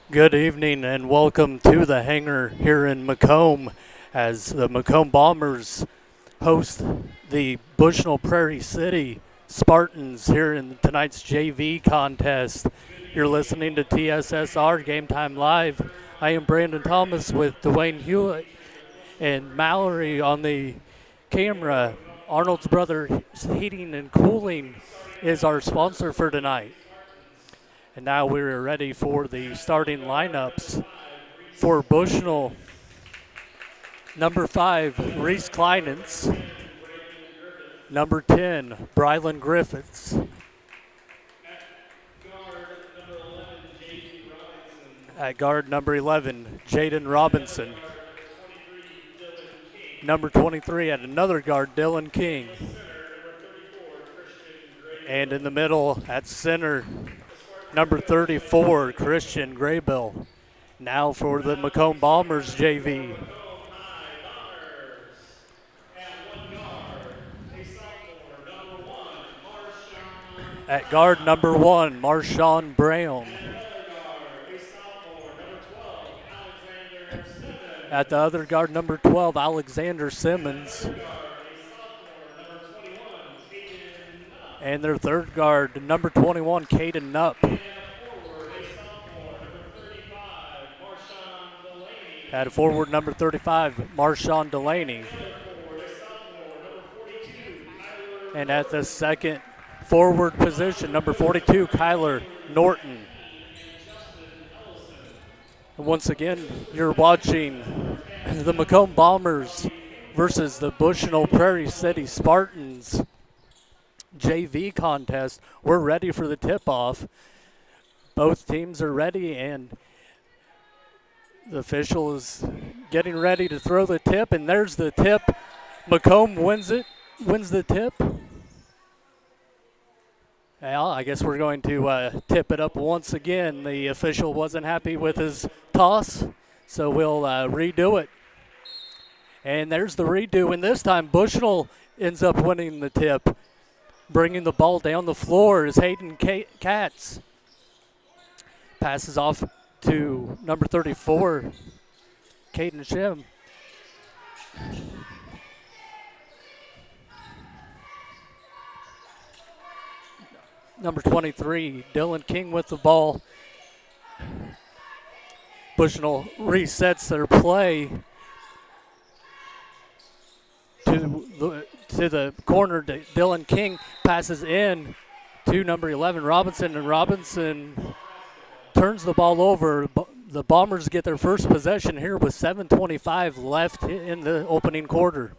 Good evening and welcome to the hangar here in Macomb as the Macomb Bombers host the Bushnell-Prairie City Spartans here in tonight's JV contest. You're listening to TSSR Game Time Live. I am Brandon Thomas with Dwayne Hulett and Mallory on the camera. Arnold's Brother Heating and Cooling is our sponsor for tonight. And now we're ready for the starting lineups for Bushnell. Number 5, Reese Kleinens. Number 10, Brylan Griffiths. At guard, number 11, Jaden Robinson. Number 23 at another guard, Dylan King. And in the middle at center, number 34, Christian Graybill. Now for the Macomb Bombers JV. At guard, number 1, Marshawn Brown. At the other guard, number 12, Alexander Simmons. And their third guard, number 21, Caden Nupp. At forward, number 35, Marshawn Delaney. And at the second forward position, number 42, Kyler Norton. And once again, you're watching the Macomb Bombers versus the Bushnell-Prairie City Spartans JV contest. We're ready for the tip-off. Both teams are ready, and the official is getting ready to throw the tip, and there's the tip. Macomb wins the tip. Well, I guess we're going to tip it up once again. The official wasn't happy with his toss, so we'll redo it. And there's the redo, and this time Bushnell ends up winning the tip. Bringing the ball down the floor is Hayden Katz. Passes off to number 34, Caden Shim. Number 23, Dylan King with the ball. Bushnell resets their play to the corner. Dylan King passes in to number 11, Robinson, and Robinson turns the ball over. The Bombers get their first possession here with 7:25 left in the opening quarter.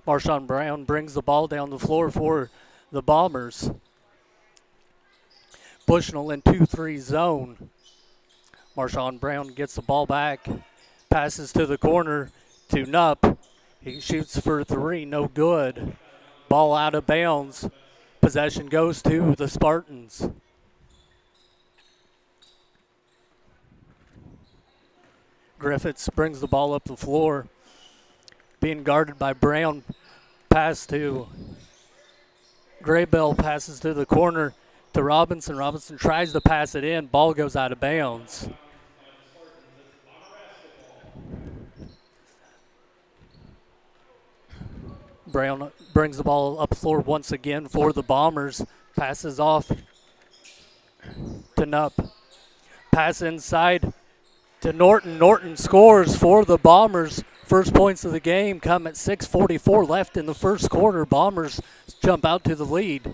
Marshawn Brown brings the ball down the floor for the Bombers. Bushnell in 2-3 zone. Marshawn Brown gets the ball back, passes to the corner to Nupp. He shoots for 3, no good. Ball out of bounds. Possession goes to the Spartans. Griffiths brings the ball up the floor. Being guarded by Brown. Pass to Graybill, passes to the corner to Robinson. Robinson tries to pass it in. Ball goes out of bounds. Brown brings the ball up the floor once again for the Bombers. Passes off to Nupp. Pass inside to Norton. Norton scores for the Bombers. First points of the game come at 6:44 left in the first quarter. Bombers jump out to the lead.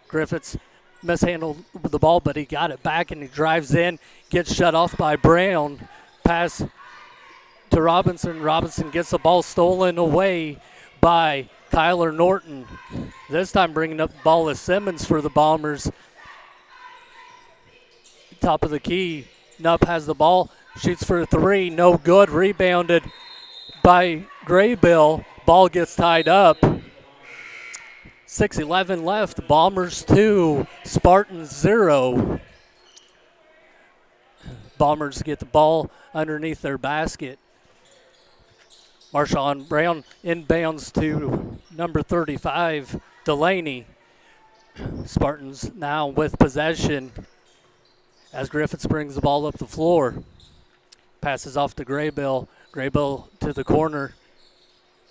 Griffiths mishandled the ball, but he got it back and he drives in, gets shut off by Brown. Pass to Robinson. Robinson gets the ball stolen away by Kyler Norton. This time bringing up the ball is Simmons for the Bombers. Top of the key. Nupp has the ball. Shoots for 3. No good. Rebounded by Graybill. Ball gets tied up. 6:11 left. Bombers 2, Spartans 0. Bombers get the ball underneath their basket. Marshawn Brown inbounds to number 35, Delaney. Spartans now with possession as Griffiths brings the ball up the floor. Passes off to Graybill. Graybill to the corner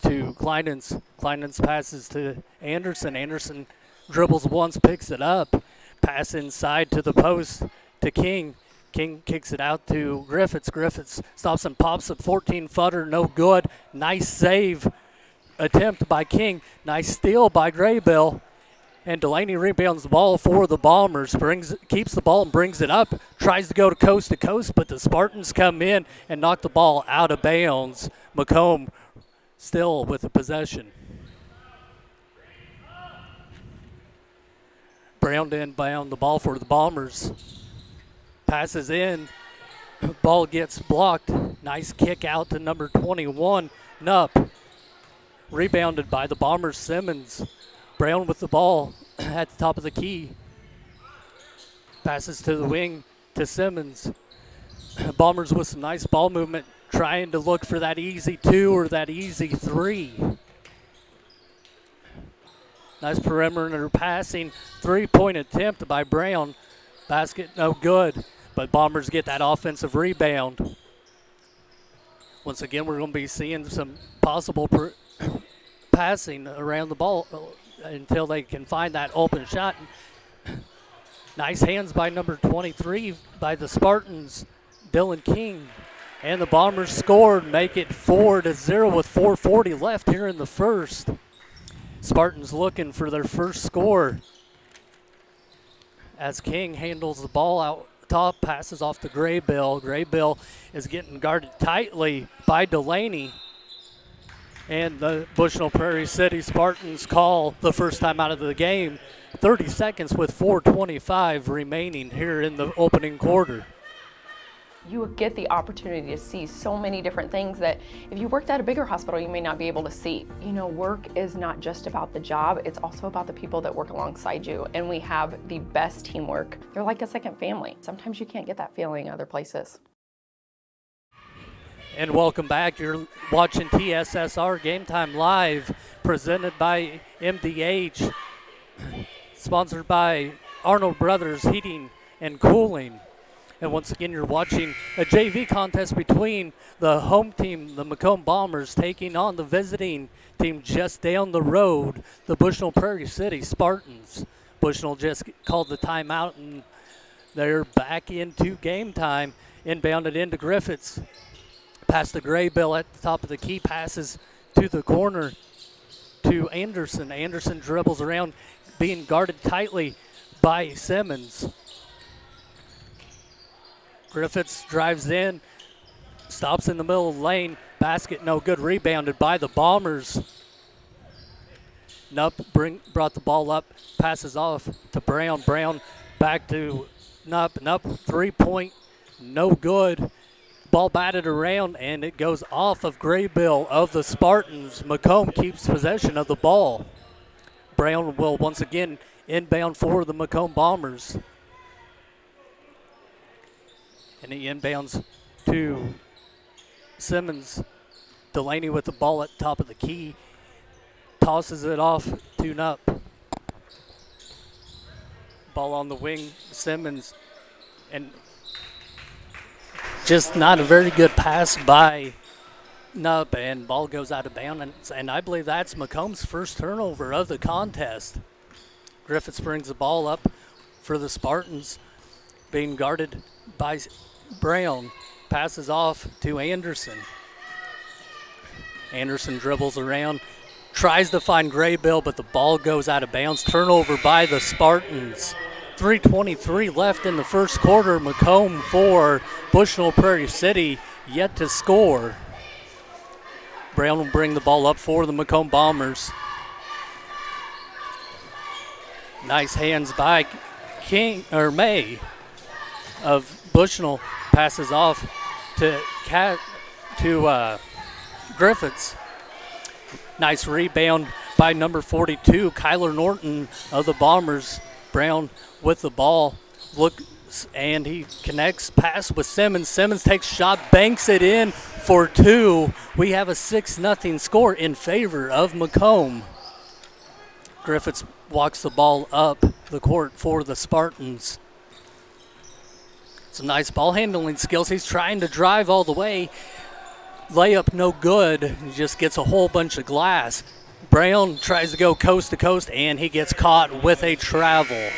to Kleinens. Kleinens passes to Anderson. Anderson dribbles once, picks it up. Pass inside to the post to King. King kicks it out to Griffiths. Griffiths stops and pops a 14-footer, no good. Nice save attempt by King. Nice steal by Graybill. And Delaney rebounds the ball for the Bombers, keeps the ball and brings it up, tries to go to coast, but the Spartans come in and knock the ball out of bounds. Macomb still with the possession. Brown inbound the ball for the Bombers. Passes in, ball gets blocked. Nice kick out to number 21, Nupp. Rebounded by the Bombers, Simmons. Brown with the ball at the top of the key. Passes to the wing to Simmons. Bombers with some nice ball movement, trying to look for that easy 2 or that easy 3. Nice perimeter passing. 3-point attempt by Brown. Basket no good, but Bombers get that offensive rebound. Once again, we're going to be seeing some possible passing around the ball until they can find that open shot. Nice hands by number 23 by the Spartans, Dylan King. And the Bombers scored, make it 4-0 with 4:40 left here in the first. Spartans looking for their first score as King handles the ball out top, passes off to Graybill. Graybill is getting guarded tightly by Delaney. And the Bushnell-Prairie City Spartans call the first time out of the game. 30 seconds with 4:25 remaining here in the opening quarter. You get the opportunity to see so many different things that if you worked at a bigger hospital, you may not be able to see. You know, work is not just about the job, it's also about the people that work alongside you. And we have the best teamwork. They're like a second family. Sometimes you can't get that feeling other places. And welcome back. You're watching TSSR Game Time Live, presented by MDH, sponsored by Arnold Brothers Heating and Cooling. And once again, you're watching a JV contest between the home team, the Macomb Bombers, taking on the visiting team just down the road, the Bushnell-Prairie City Spartans. Bushnell just called the timeout, and they're back into game time. Inbounded into Griffiths. Pass to Graybill at the top of the key, passes to the corner to Anderson. Anderson dribbles around, being guarded tightly by Simmons. Griffiths drives in, stops in the middle of the lane, basket no good, rebounded by the Bombers. Nupp brought the ball up, passes off to Brown. Brown back to Nupp. Nupp 3-point, no good. Ball batted around, and it goes off of Graybill of the Spartans. Macomb keeps possession of the ball. Brown will once again inbound for the Macomb Bombers. And he inbounds to Simmons. Delaney with the ball at the top of the key. Tosses it off to Nupp. Ball on the wing, Simmons. And just not a very good pass by Nupp, and ball goes out of bounds. And I believe that's Macomb's first turnover of the contest. Griffiths brings the ball up for the Spartans, being guarded by Brown. Passes off to Anderson. Anderson dribbles around, tries to find Graybill, but the ball goes out of bounds. Turnover by the Spartans. 3:23 left in the first quarter. Macomb 4, Bushnell-Prairie City yet to score. Brown will bring the ball up for the Macomb Bombers. Nice hands by May of Bushnell. Passes off to Griffiths. Nice rebound by number 42, Kyler Norton of the Bombers. Brown with the ball, and he connects, pass with Simmons. Simmons takes shot, banks it in for 2. We have a 6-0 score in favor of Macomb. Griffiths walks the ball up the court for the Spartans. Some nice ball handling skills. He's trying to drive all the way. Layup no good. He just gets a whole bunch of glass. Brown tries to go coast to coast, and he gets caught with a travel.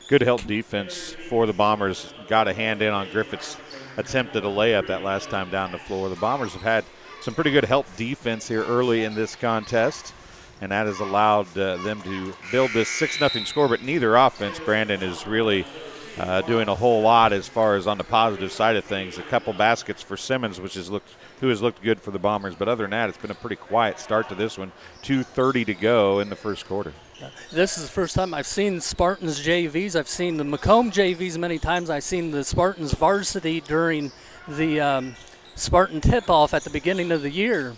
Good help defense for the Bombers. Got a hand in on Griffiths' attempt at a layup that last time down the floor. The Bombers have had some pretty good help defense here early in this contest, and that has allowed them to build this 6-0 score, but neither offense, Brandon, is really doing a whole lot as far as on the positive side of things. A couple baskets for Simmons, who has looked good for the Bombers, but other than that, it's been a pretty quiet start to this one. 2:30 to go in the first quarter. This is the first time I've seen Spartans JVs. I've seen the Macomb JVs many times. I've seen the Spartans varsity during the Spartan tip-off at the beginning of the year.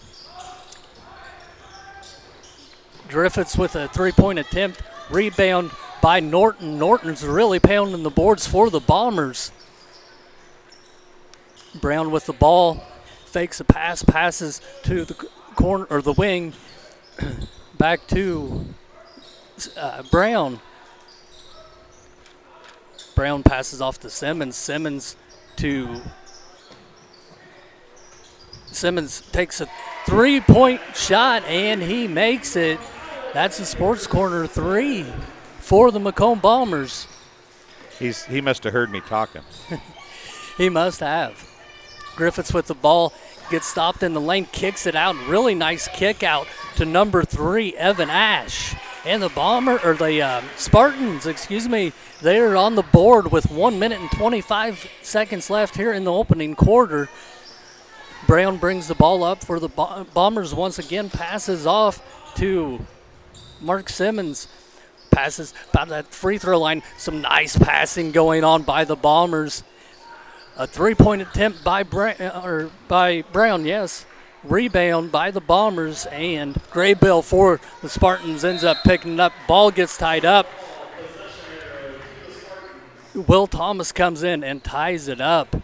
Griffiths with a three-point attempt. Rebound by Norton. Norton's really pounding the boards for the Bombers. Brown with the ball. Fakes a pass. Passes to the corner or the wing. Back to Brown. Brown passes off to Simmons. Simmons takes a three-point shot, and he makes it. That's a Sports Corner 3 for the Macomb Bombers. He must have heard me talking. He must have. Griffiths with the ball, gets stopped in the lane, kicks it out. Really nice kick out to number 3, Evan Ash. And the Spartans, they're on the board with 1 minute and 25 seconds left here in the opening quarter. Brown brings the ball up for the Bombers once again, passes off to Mark Simmons. Passes about that free throw line. Some nice passing going on by the Bombers. A three-point attempt by Brown, yes. Rebound by the Bombers, and Graybill for the Spartans ends up picking it up. Ball gets tied up. Will Thomas comes in and ties it up.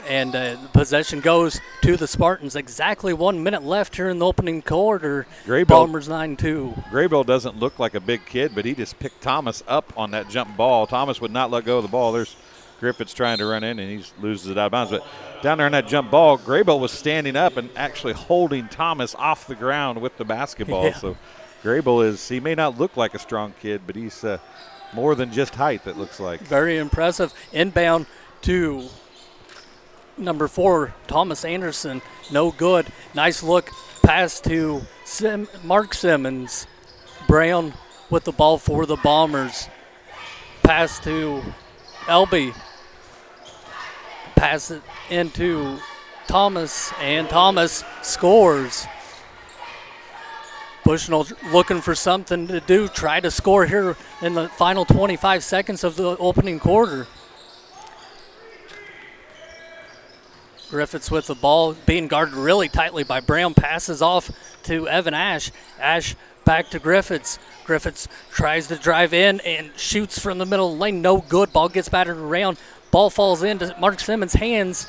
And possession goes to the Spartans. Exactly 1 minute left here in the opening quarter. Bombers 9-2. Graybill doesn't look like a big kid, but he just picked Thomas up on that jump ball. Thomas would not let go of the ball. There's Griffiths trying to run in, and he loses it out of bounds. But down there on that jump ball, Graybill was standing up and actually holding Thomas off the ground with the basketball. Yeah. So Graybill he may not look like a strong kid, but he's more than just height, it looks like. Very impressive. Inbound to number 4, Thomas Anderson. No good. Nice look. Pass to Mark Simmons. Brown with the ball for the Bombers. Pass to Elby. Pass it into Thomas, and Thomas scores. Bushnell looking for something to do, try to score here in the final 25 seconds of the opening quarter. Griffiths with the ball, being guarded really tightly by Brown, passes off to Evan Ash. Ash back to Griffiths. Griffiths tries to drive in and shoots from the middle of the lane. No good. Ball gets battered around. Ball falls into Mark Simmons' hands.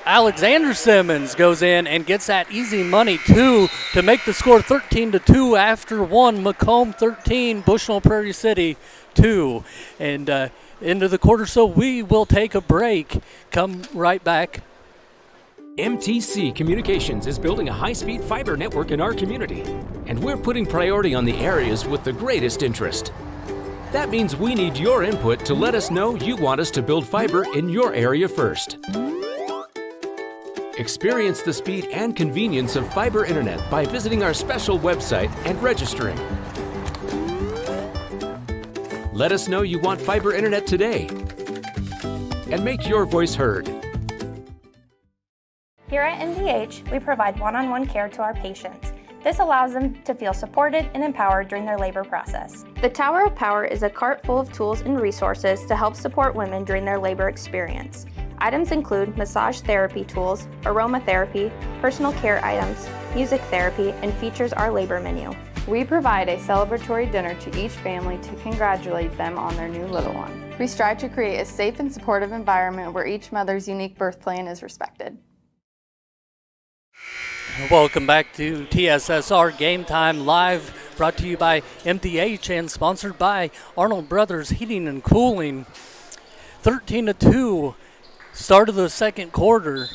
Alexander Simmons goes in and gets that easy money, 2, to make the score 13-2 after 1. Macomb 13, Bushnell-Prairie City 2. And into the quarter, so we will take a break. Come right back. MTC Communications is building a high-speed fiber network in our community, and we're putting priority on the areas with the greatest interest. That means we need your input to let us know you want us to build fiber in your area first. Experience the speed and convenience of fiber internet by visiting our special website and registering. Let us know you want fiber internet today and make your voice heard. Here at MDH, we provide one-on-one care to our patients. This allows them to feel supported and empowered during their labor process. The Tower of Power is a cart full of tools and resources to help support women during their labor experience. Items include massage therapy tools, aromatherapy, personal care items, music therapy, and features our labor menu. We provide a celebratory dinner to each family to congratulate them on their new little one. We strive to create a safe and supportive environment where each mother's unique birth plan is respected. Welcome back to TSSR Game Time Live, brought to you by MTH and sponsored by Arnold Brothers Heating and Cooling. 13-2, start of the second quarter.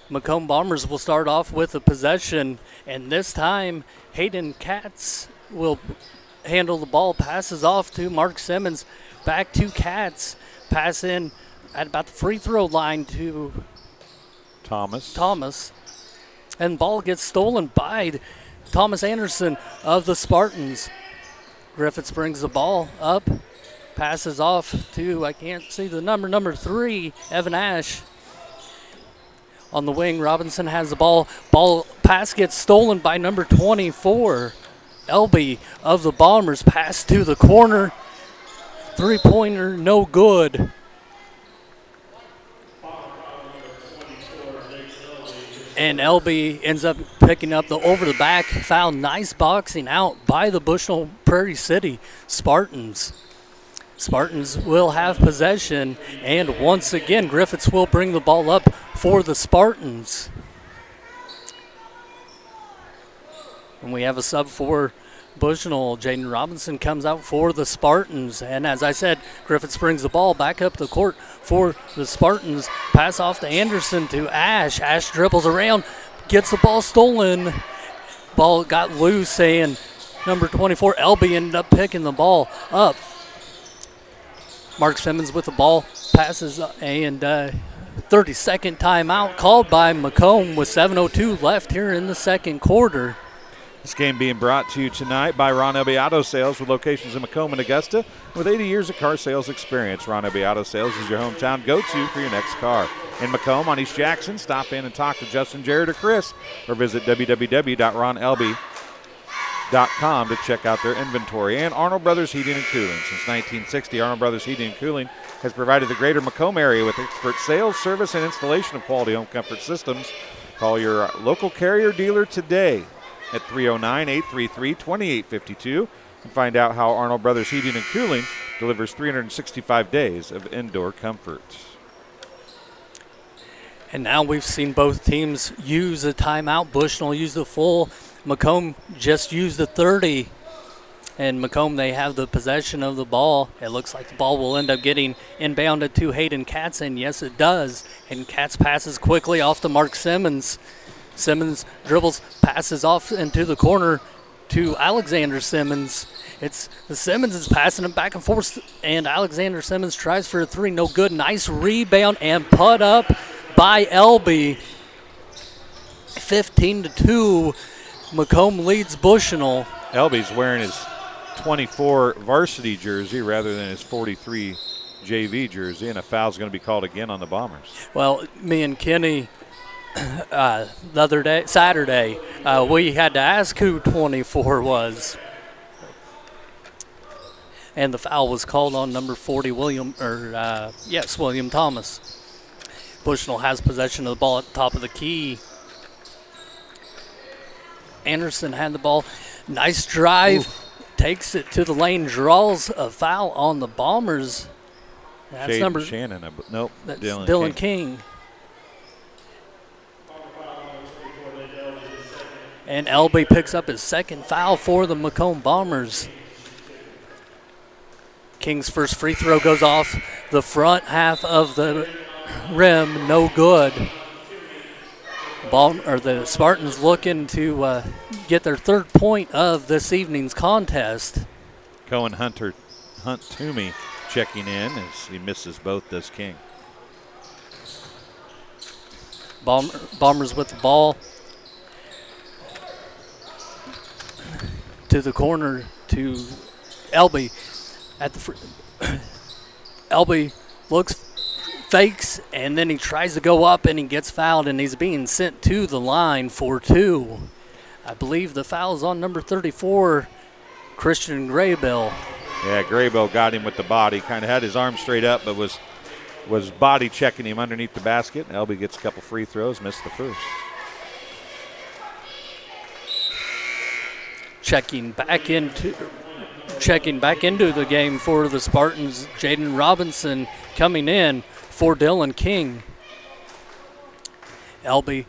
Macomb Bombers will start off with a possession, and this time Hayden Katz will handle the ball, passes off to Mark Simmons, back to Katz, pass in at about the free throw line to Thomas. And ball gets stolen by Thomas Anderson of the Spartans. Griffiths brings the ball up, passes off to, I can't see the number 3, Evan Ash. On the wing, Robinson has the ball. Ball pass gets stolen by number 24, Elby of the Bombers. Pass to the corner. Three-pointer, no good. And LB ends up picking up the over-the-back foul. Nice boxing out by the Bushnell-Prairie City Spartans. Spartans will have possession, and once again, Griffiths will bring the ball up for the Spartans. And we have a sub for Bushnell. Jaden Robinson comes out for the Spartans. And as I said, Griffiths brings the ball back up the court for the Spartans. Pass off to Anderson to Ash. Ash dribbles around, gets the ball stolen. Ball got loose, and number 24, Elby, ended up picking the ball up. Mark Simmons with the ball, passes, and 30-second timeout called by Macomb with 7:02 left here in the second quarter. This game being brought to you tonight by Ron Elby Auto Sales, with locations in Macomb and Augusta. With 80 years of car sales experience, Ron Elby Auto Sales is your hometown go-to for your next car. In Macomb on East Jackson, stop in and talk to Justin, Jared, or Chris, or visit www.ronelby.com to check out their inventory. And Arnold Brothers Heating and Cooling. Since 1960, Arnold Brothers Heating and Cooling has provided the greater Macomb area with expert sales, service, and installation of quality home comfort systems. Call your local Carrier dealer today at 309-833-2852 and find out how Arnold Brothers Heating and Cooling delivers 365 days of indoor comfort. And now we've seen both teams use a timeout. Bushnell used the full. Macomb just used the 30. And Macomb, they have the possession of the ball. It looks like the ball will end up getting inbounded to Hayden Katz, and yes, it does. And Katz passes quickly off to Mark Simmons. Simmons dribbles, passes off into the corner to Alexander Simmons. It's the Simmons is passing it back and forth, and Alexander Simmons tries for a three, no good. Nice rebound and put up by Elby. 15-2, Macomb leads Bushnell. Elby's wearing his 24 varsity jersey rather than his 43 JV jersey, and a foul's going to be called again on the Bombers. Well, me and Kenny, the other day, Saturday, we had to ask who 24 was. And the foul was called on number 40, William Thomas. Bushnell has possession of the ball at the top of the key. Anderson had the ball. Nice drive. Takes it to the lane, draws a foul on the Bombers. That's Dylan King. And Elby picks up his second foul for the Macomb Bombers. King's first free throw goes off the front half of the rim, no good. The Spartans looking to get their third point of this evening's contest. Hunt Toomey checking in as he misses both, does King. Bombers with the ball. To the corner to Elby. Elby looks, fakes, and then he tries to go up and he gets fouled, and he's being sent to the line for two. I believe the foul is on number 34, Christian Graybill. Yeah, Graybill got him with the body. Kind of had his arm straight up, but was body checking him underneath the basket. Elby gets a couple free throws, missed the first. Checking back into the game for the Spartans, Jaden Robinson coming in for Dylan King. Elby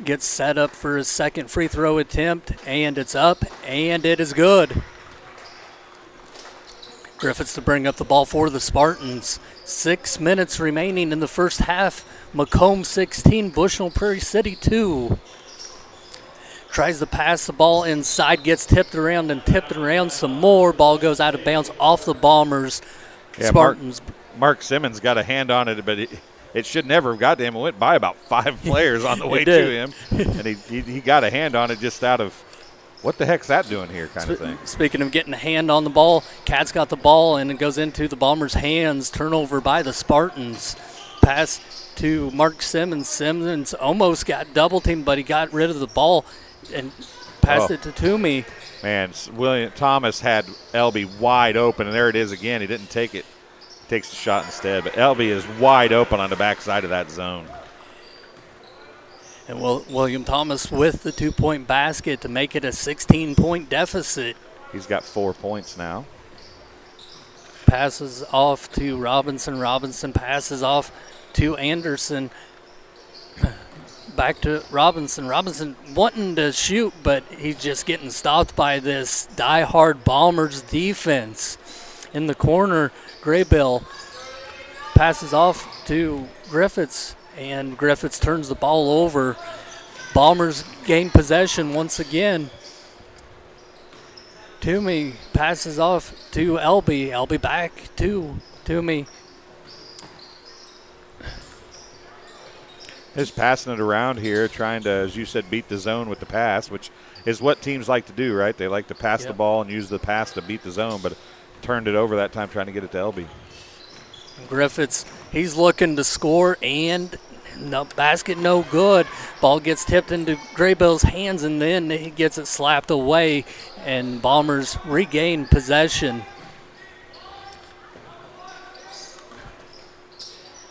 gets set up for his second free throw attempt, and it's up, and it is good. Griffiths to bring up the ball for the Spartans. 6 minutes remaining in the first half. Macomb 16, Bushnell-Prairie City 2. Tries to pass the ball inside, gets tipped around and tipped around some more. Ball goes out of bounds off the Bombers. Yeah, Spartans. Mark Simmons got a hand on it, but it should never have got to him. It went by about 5 players on the way to him, and he got a hand on it just out of what the heck's that doing here kind of thing. Speaking of getting a hand on the ball, Cats got the ball, and it goes into the Bombers' hands. Turnover by the Spartans. Pass to Mark Simmons. Simmons almost got double-teamed, but he got rid of the ball and passed it to Toomey. Man, William Thomas had Elby wide open, and there it is again. He didn't take it. Takes the shot instead, but Elby is wide open on the backside of that zone. And William Thomas with the 2-point basket to make it a 16-point deficit. He's got 4 points now. Passes off to Robinson. Robinson passes off to Anderson. Back to Robinson. Robinson wanting to shoot, but he's just getting stopped by this die-hard Bombers defense. In the corner, Graybill passes off to Griffiths, and Griffiths turns the ball over. Bombers gain possession once again. Toomey passes off to Elby. Elby back to Toomey. Just passing it around here, trying to, as you said, beat the zone with the pass, which is what teams like to do, right? They like to pass the ball and use the pass to beat the zone, but turned it over that time trying to get it to Elby. Griffiths, he's looking to score, and no basket, no good. Ball gets tipped into Graybill's hands, and then he gets it slapped away, and Bombers regain possession.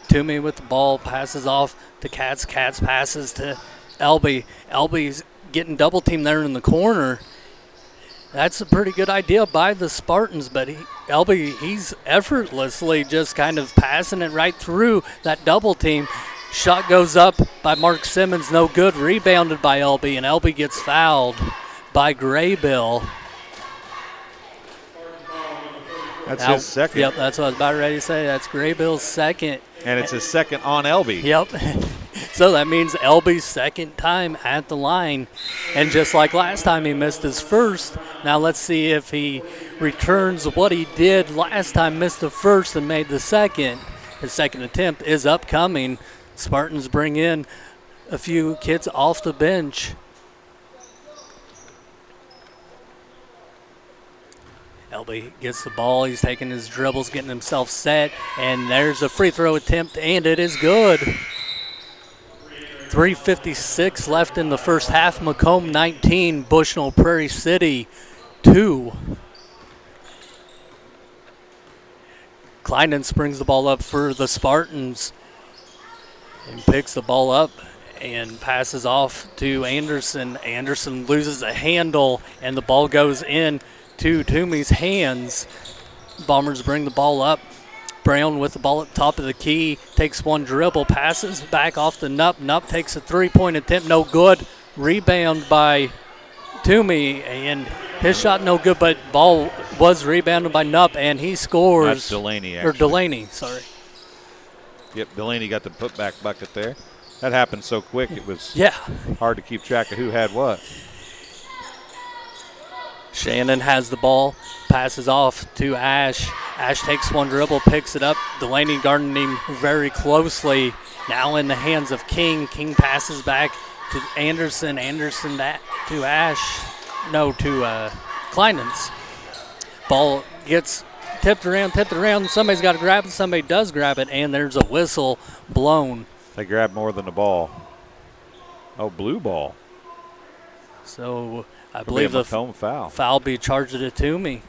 Toomey with the ball, passes off to Cats. Cats passes to Elby. Elby's getting double teamed there in the corner. That's a pretty good idea by the Spartans, but Elby, he's effortlessly just kind of passing it right through that double team. Shot goes up by Mark Simmons, no good. Rebounded by Elby, and Elby gets fouled by Graybill. That's his second. Yep, that's what I was about ready to say. That's Graybill's second. And it's his second on Elby. Yep. So that means Elby's second time at the line. And just like last time, he missed his first. Now let's see if he returns what he did last time, missed the first and made the second. His second attempt is upcoming. Spartans bring in a few kids off the bench. Elby gets the ball. He's taking his dribbles, getting himself set. And there's a free throw attempt, and it is good. 3:56 left in the first half. Macomb 19, Bushnell-Prairie City 2. Kleinens brings the ball up for the Spartans and picks the ball up and passes off to Anderson. Anderson loses a handle, and the ball goes in to Toomey's hands. Bombers bring the ball up. Brown with the ball at the top of the key, takes one dribble, passes back off to Nupp. Nupp takes a three-point attempt, no good. Rebound by Toomey, and his shot no good, but ball was rebounded by Nupp, and he scores. That's Delaney, actually. Or Delaney, sorry. Yep, Delaney got the putback bucket there. That happened so quick it was hard to keep track of who had what. Shannon has the ball, passes off to Ash. Ash takes one dribble, picks it up. Delaney guarding him very closely. Now in the hands of King. King passes back to Anderson. Anderson to Ash. No, to Kleinens. Ball gets tipped around. Somebody's got to grab it. Somebody does grab it, and there's a whistle blown. They grabbed more than the ball. Oh, blue ball. So I believe the foul be charged to Toomey.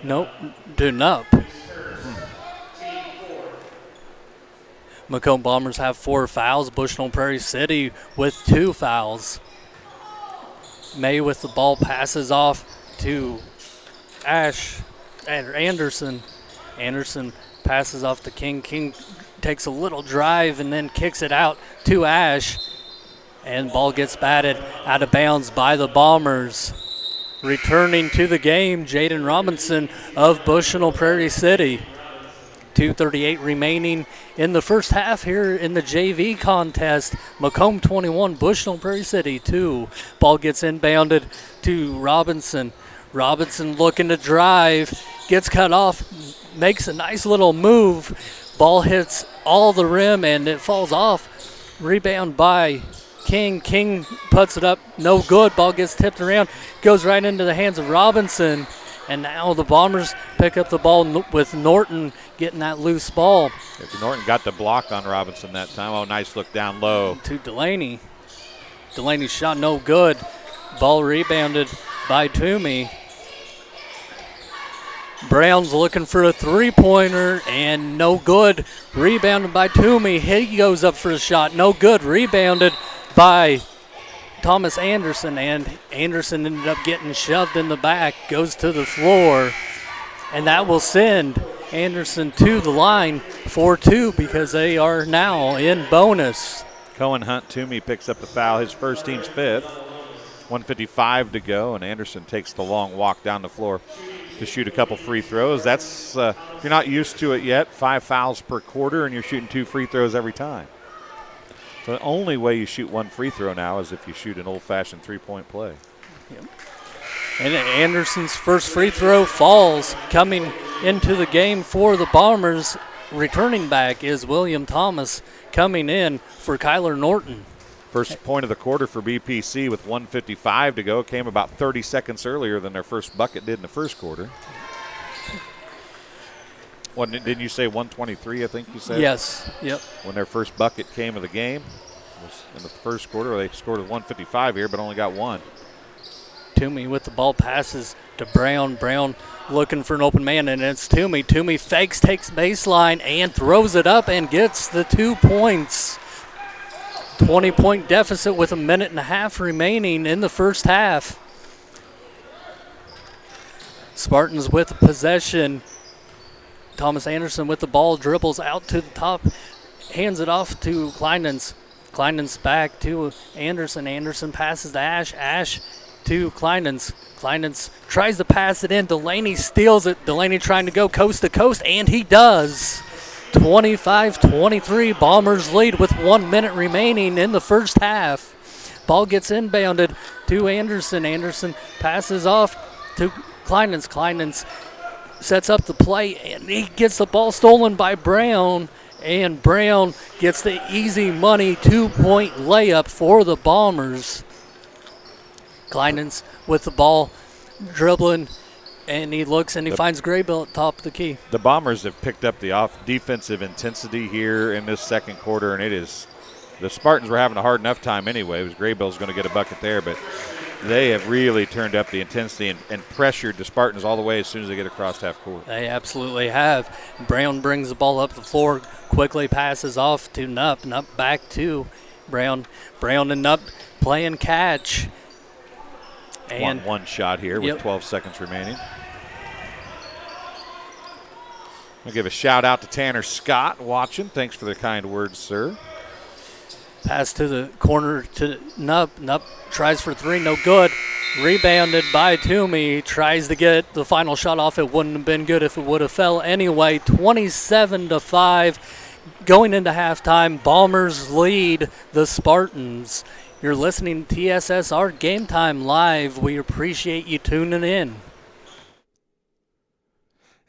Nope, to Nupp. Macomb Bombers have 4 fouls. Bushnell-Prairie City with 2 fouls. May with the ball passes off to Anderson. Anderson passes off to King. King takes a little drive and then kicks it out to Ash. And ball gets batted out of bounds by the Bombers. Returning to the game, Jaden Robinson of Bushnell-Prairie City. 2:38 remaining in the first half here in the JV contest. Macomb 21, Bushnell-Prairie City 2. Ball gets inbounded to Robinson. Robinson looking to drive, gets cut off, makes a nice little move. Ball hits all the rim and it falls off. Rebound by King. King puts it up, no good. Ball gets tipped around, goes right into the hands of Robinson. And now the Bombers pick up the ball with Norton getting that loose ball. Norton got the block on Robinson that time. Oh, nice look down low. To Delaney. Delaney's shot no good. Ball rebounded by Toomey. Brown's looking for a three-pointer and no good. Rebounded by Toomey. He goes up for a shot, no good. Rebounded by Thomas Anderson, and Anderson ended up getting shoved in the back, goes to the floor, and that will send Anderson to the line for 2 because they are now in bonus. Cohen Hunt Toomey picks up the foul, his first, team's 5th. 1:55 to go, and Anderson takes the long walk down the floor to shoot a couple free throws. That's, if you're not used to it yet, 5 fouls per quarter, and you're shooting 2 free throws every time. So the only way you shoot 1 free throw now is if you shoot an old-fashioned three-point play. Yep. And Anderson's first free throw falls. Coming into the game for the Bombers, returning back is William Thomas, coming in for Kyler Norton. First point of the quarter for BPC with 1:55 to go. Came about 30 seconds earlier than their first bucket did in the first quarter. Didn't you say 1:23, I think you said? Yes, yep. When their first bucket came of the game was in the first quarter. They scored at 1:55 here, but only got 1. Toomey with the ball, passes to Brown. Brown looking for an open man, and it's Toomey. Toomey fakes, takes baseline, and throws it up and gets the 2 points. 20-point deficit with 1.5 minutes remaining in the first half. Spartans with possession. Thomas Anderson with the ball, dribbles out to the top, hands it off to Kleinens. Kleinens back to Anderson. Anderson passes to Ash. Ash to Kleinens. Kleinens tries to pass it in. Delaney steals it. Delaney trying to go coast to coast, and he does. 25-23, Bombers lead with 1 minute remaining in the first half. Ball gets inbounded to Anderson. Anderson passes off to Kleinens. Kleinens sets up the play, and he gets the ball stolen by Brown, and Brown gets the easy money 2-point layup for the Bombers. Kleinens with the ball, dribbling, and he looks and he finds Graybill at top of the key. The Bombers have picked up the defensive intensity here in this second quarter, and it is the Spartans were having a hard enough time anyway. It was Graybill's going to get a bucket there, but they have really turned up the intensity and pressured the Spartans all the way as soon as they get across half court. They absolutely have. Brown brings the ball up the floor, quickly passes off to Nupp. Nupp back to Brown. Brown and Nupp playing catch. And one shot here with 12 seconds remaining. I'll give a shout out to Tanner Scott watching. Thanks for the kind words, sir. Pass to the corner to Nupp. Nupp tries for 3, no good. Rebounded by Toomey. Tries to get the final shot off. It wouldn't have been good if it would have fell anyway. 27-5. Going into halftime, Bombers lead the Spartans. You're listening to TSSR Game Time Live. We appreciate you tuning in.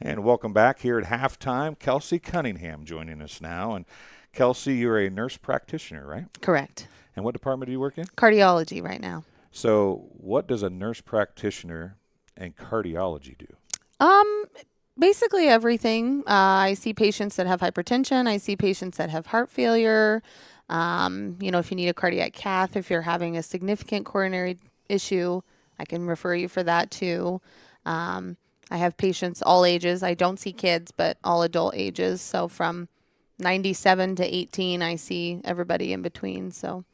And welcome back here at halftime. Kelsey Cunningham joining us now. And Kelsey, you're a nurse practitioner, right? Correct. And what department do you work in? Cardiology right now. So what does a nurse practitioner and cardiology do? Basically everything. I see patients that have hypertension. I see patients that have heart failure. If you need a cardiac cath, if you're having a significant coronary issue, I can refer you for that too. I have patients all ages. I don't see kids, but all adult ages. So from 97 to 18, I see everybody in between. So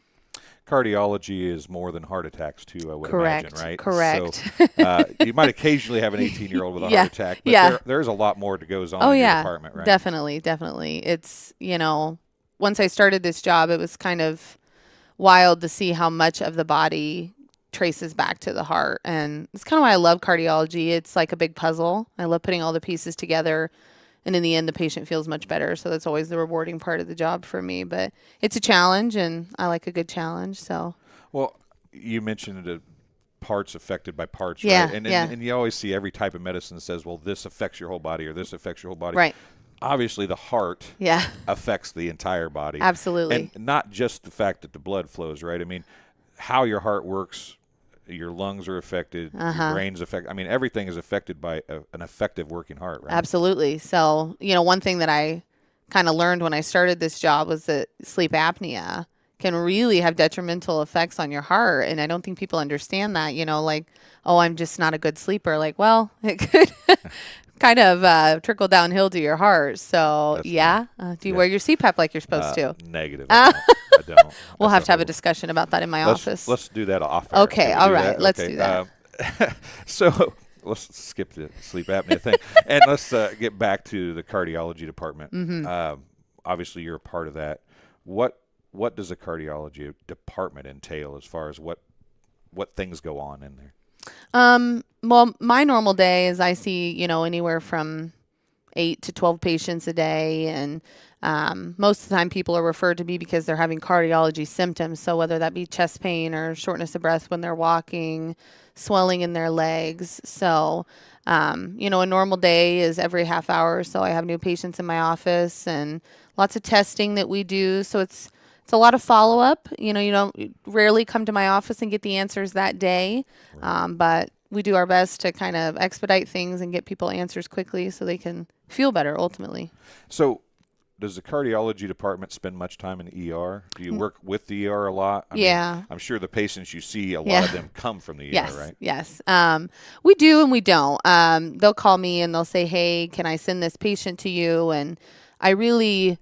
cardiology is more than heart attacks too, I would Correct. imagine, right? Correct. So you might occasionally have an 18-year-old with a heart attack, but there's a lot more that goes on in your department, right? Definitely. It's, once I started this job, it was kind of wild to see how much of the body traces back to the heart. And it's kind of why I love cardiology. It's like a big puzzle. I love putting all the pieces together. And in the end, the patient feels much better. So that's always the rewarding part of the job for me. But it's a challenge, and I like a good challenge. So, well, you mentioned the parts affected by parts, Yeah, right? yeah. And you always see every type of medicine that says, well, this affects your whole body or this affects your whole body. Right. Obviously, the heart affects the entire body. Absolutely. And not just the fact that the blood flows, right? I mean, how your heart works, your lungs are affected, your brain's affected. I mean, everything is affected by an effective working heart, right? Absolutely. So, one thing that I kind of learned when I started this job was that sleep apnea can really have detrimental effects on your heart. And I don't think people understand that, like, oh, I'm just not a good sleeper. Like, well, it could kind of trickle downhill to your heart. So, do you wear your CPAP like you're supposed to? Negative. I don't. We'll have to have a discussion about that in my office. Let's do that off air. Okay, all right. Let's do that. So let's skip the sleep apnea thing, and let's get back to the cardiology department. Obviously, you're a part of that. What does a cardiology department entail as far as what things go on in there? Well, my normal day is I see, anywhere from 8 to 12 patients a day. And most of the time people are referred to me because they're having cardiology symptoms. So whether that be chest pain or shortness of breath when they're walking, swelling in their legs. So, a normal day is every half hour. So I have new patients in my office and lots of testing that we do. So it's a lot of follow-up. You don't rarely come to my office and get the answers that day. But we do our best to kind of expedite things and get people answers quickly so they can feel better ultimately. So does the cardiology department spend much time in the ER? Do you work with the ER a lot? I mean, I'm sure the patients you see, a lot of them come from the ER, right? Yes. We do and we don't. They'll call me and they'll say, hey, can I send this patient to you? And I really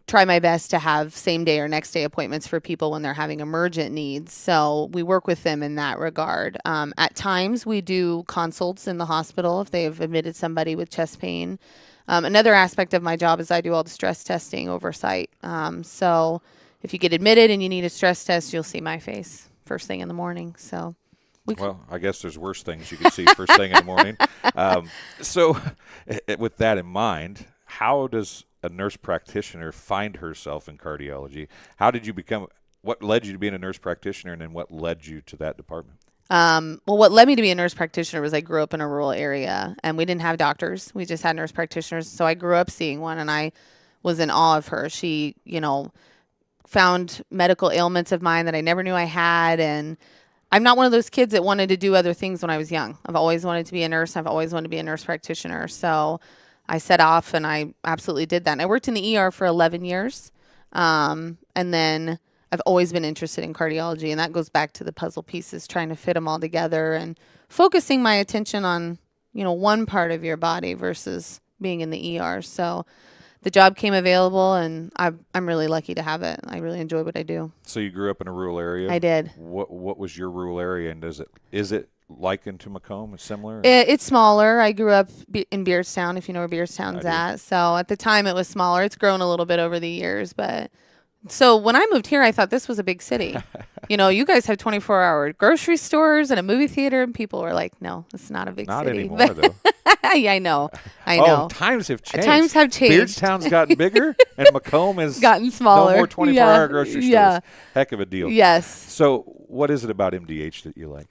try my best to have same day or next day appointments for people when they're having emergent needs. So we work with them in that regard. At times we do consults in the hospital if they've admitted somebody with chest pain. Another aspect of my job is I do all the stress testing oversight. So if you get admitted and you need a stress test, you'll see my face first thing in the morning. So well, I guess there's worse things you can see first thing in the morning. So with that in mind, how does a nurse practitioner find herself in cardiology? How did you what led you to being a nurse practitioner, and then what led you to that department? Well, what led me to be a nurse practitioner was I grew up in a rural area and we didn't have doctors. We just had nurse practitioners. So I grew up seeing one and I was in awe of her. She, found medical ailments of mine that I never knew I had. And I'm not one of those kids that wanted to do other things when I was young. I've always wanted to be a nurse. I've always wanted to be a nurse practitioner. So I set off and I absolutely did that. And I worked in the ER for 11 years. And then I've always been interested in cardiology, and that goes back to the puzzle pieces, trying to fit them all together and focusing my attention on, one part of your body versus being in the ER. So the job came available, and I'm really lucky to have it. I really enjoy what I do. So you grew up in a rural area? I did. What was your rural area, and is it likened to Macomb? It's similar? It's smaller. I grew up in Beardstown, if you know where Beardstown's at. So at the time it was smaller. It's grown a little bit over the years, but so when I moved here, I thought this was a big city. You guys have 24-hour grocery stores and a movie theater, and people were like, no, it's not a big Not city. anymore, though. Yeah, I know. Oh, times have changed. Times have changed. Beardstown's gotten bigger, and Macomb has gotten smaller. No more 24-hour grocery stores. Yeah. Heck of a deal. Yes. So what is it about MDH that you like?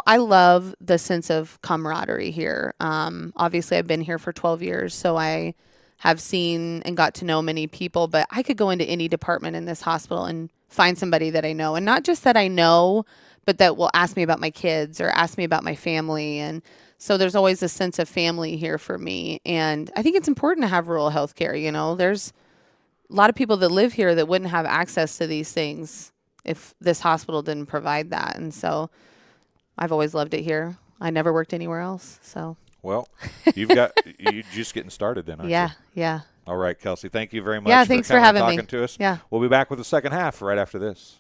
I love the sense of camaraderie here. Obviously, I've been here for 12 years, so I have seen and got to know many people, but I could go into any department in this hospital and find somebody that I know. And not just that I know, but that will ask me about my kids or ask me about my family. And so there's always a sense of family here for me. And I think it's important to have rural health care. There's a lot of people that live here that wouldn't have access to these things if this hospital didn't provide that. And so I've always loved it here. I never worked anywhere else. So. Well, you're just getting started then, aren't you? Yeah. All right, Kelsey, thank you very much thanks for having talking me. to us. Yeah. We'll be back with the second half right after this.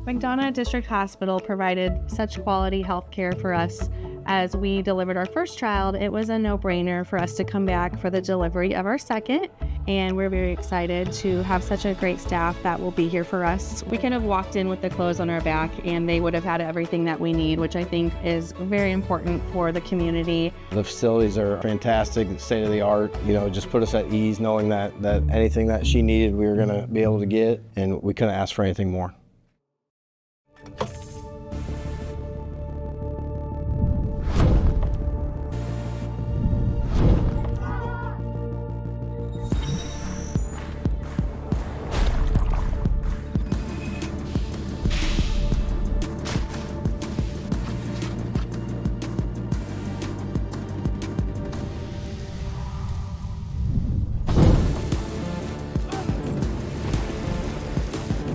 McDonough District Hospital provided such quality health care for us. As we delivered our first child, it was a no-brainer for us to come back for the delivery of our second, and we're very excited to have such a great staff that will be here for us. We could have walked in with the clothes on our back and they would have had everything that we need, which I think is very important for the community. The facilities are fantastic, state of the art, just put us at ease knowing that anything that she needed we were going to be able to get, and we couldn't ask for anything more.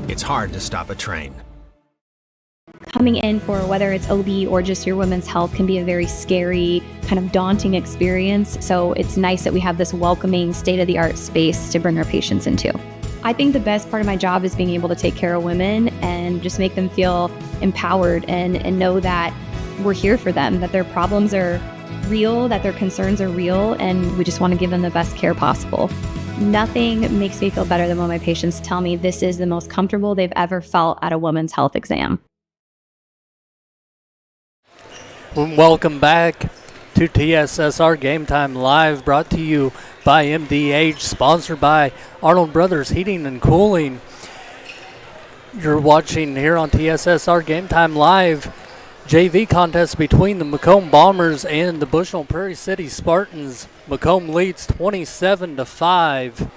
It's hard to stop a train. Coming in for whether it's OB or just your women's health can be a very scary, kind of daunting experience. So it's nice that we have this welcoming, state-of-the-art space to bring our patients into. I think the best part of my job is being able to take care of women and just make them feel empowered and know that we're here for them, that their problems are real, that their concerns are real, and we just want to give them the best care possible. Nothing makes me feel better than when my patients tell me this is the most comfortable they've ever felt at a women's health exam. Welcome back to TSSR Game Time Live, brought to you by MDH, sponsored by Arnold Brothers Heating and Cooling. You're watching here on TSSR Game Time Live, JV contest between the Macomb Bombers and the Bushnell-Prairie City Spartans. Macomb leads 27-5,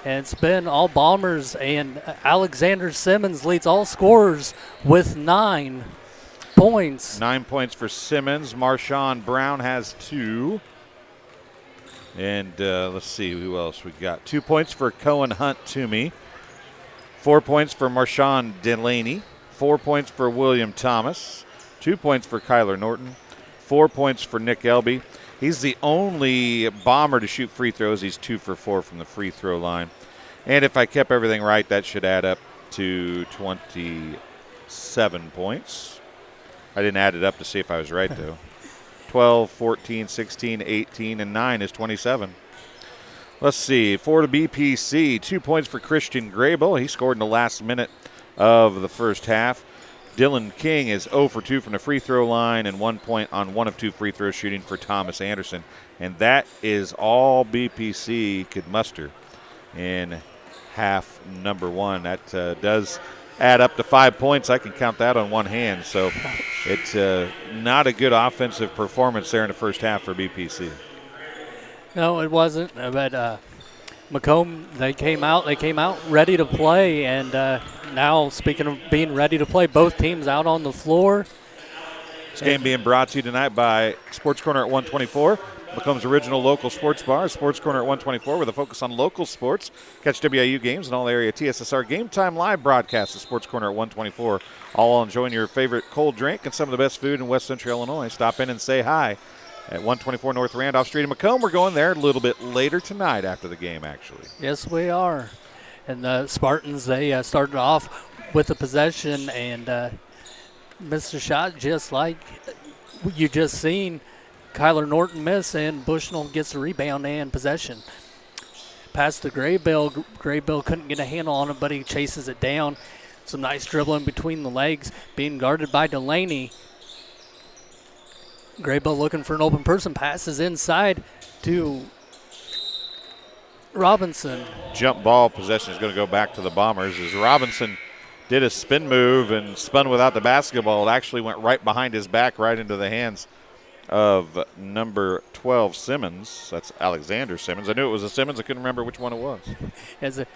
and it's been all Bombers, and Alexander Simmons leads all scorers with 9 points. 9 points for Simmons. Marshawn Brown has 2. And let's see who else we got. 2 points for Cohen Hunt Toomey. 4 points for Marshawn Delaney. 4 points for William Thomas. 2 points for Kyler Norton. 4 points for Nick Elby. He's the only Bomber to shoot free throws. He's 2 for 4 from the free throw line. And if I kept everything right, that should add up to 27 points. I didn't add it up to see if I was right, though. 12, 14, 16, 18, and 9 is 27. Let's see. For the BPC, 2 points for Christian Grable. He scored in the last minute of the first half. Dylan King is 0 for 2 from the free throw line and 1 point on 1 of 2 free throws shooting for Thomas Anderson. And that is all BPC could muster in half number 1. That does add up to 5 points. I can count that on one hand. So it's not a good offensive performance there in the first half for BPC. No, it wasn't. But Macomb, they came out ready to play, and now, speaking of being ready to play, both teams out on the floor. This game being brought to you tonight by Sports Corner at 124, Macomb's original local sports bar, Sports Corner at 124, with a focus on local sports. Catch WIU games and all area TSSR Game Time live broadcast at Sports Corner at 124, all while enjoying your favorite cold drink and some of the best food in West Central Illinois. Stop in and say hi at 124 North Randolph Street in Macomb. We're going there a little bit later tonight after the game, actually. Yes, we are. And the Spartans, they started off with the possession and missed a shot just like you just seen Kyler Norton miss, and Bushnell gets the rebound and possession. Pass to Graybill. Graybill couldn't get a handle on it, but he chases it down. Some nice dribbling between the legs, being guarded by Delaney. Graybill looking for an open person, passes inside to Robinson. Jump ball possession is going to go back to the Bombers as Robinson did a spin move and spun without the basketball. It actually went right behind his back, right into the hands of number 12, Simmons. That's Alexander Simmons. I knew it was a Simmons. I couldn't remember which one it was.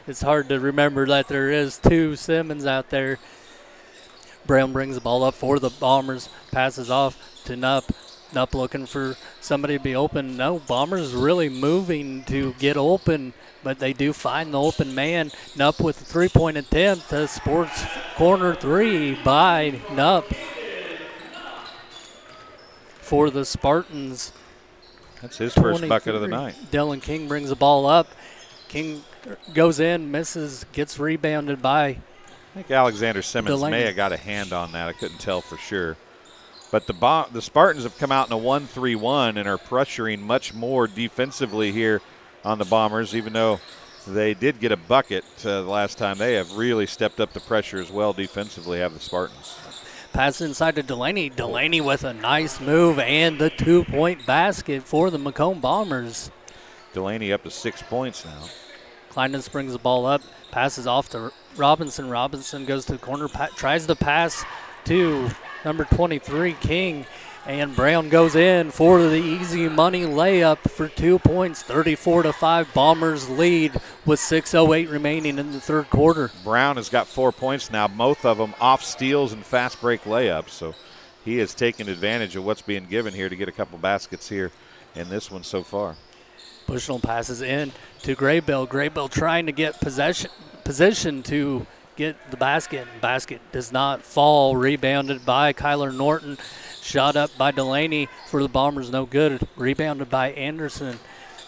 It's hard to remember that there is 2 Simmons out there. Brown brings the ball up for the Bombers, passes off to Nupp. Nupp looking for somebody to be open. No, Bombers really moving to get open, but they do find the open man. Nupp with a 3-point attempt. Sports Corner 3 by Nupp for the Spartans. That's his first bucket of the night. Dylan King brings the ball up. King goes in, misses, gets rebounded by think Alexander Simmons Delaney. may have got a hand on that. I couldn't tell for sure. But the Spartans have come out in a 1-3-1 and are pressuring much more defensively here on the Bombers, even though they did get a bucket the last time. They have really stepped up the pressure as well defensively, have the Spartans. Pass inside to Delaney. Delaney with a nice move and the 2-point basket for the Macomb Bombers. Delaney up to 6 points now. Kleinens brings the ball up, passes off to Robinson. Robinson goes to the corner, tries to pass to number 23, King, and Brown goes in for the easy money layup for 2 points. 34-5, Bombers lead with 6:08 remaining in the third quarter. Brown has got 4 points now, both of them off steals and fast break layups, so he has taken advantage of what's being given here to get a couple baskets here in this one so far. Bushnell passes in to Graybill. Graybill trying to get position to get the basket. Basket does not fall. Rebounded by Kyler Norton. Shot up by Delaney for the Bombers. No good. Rebounded by Anderson.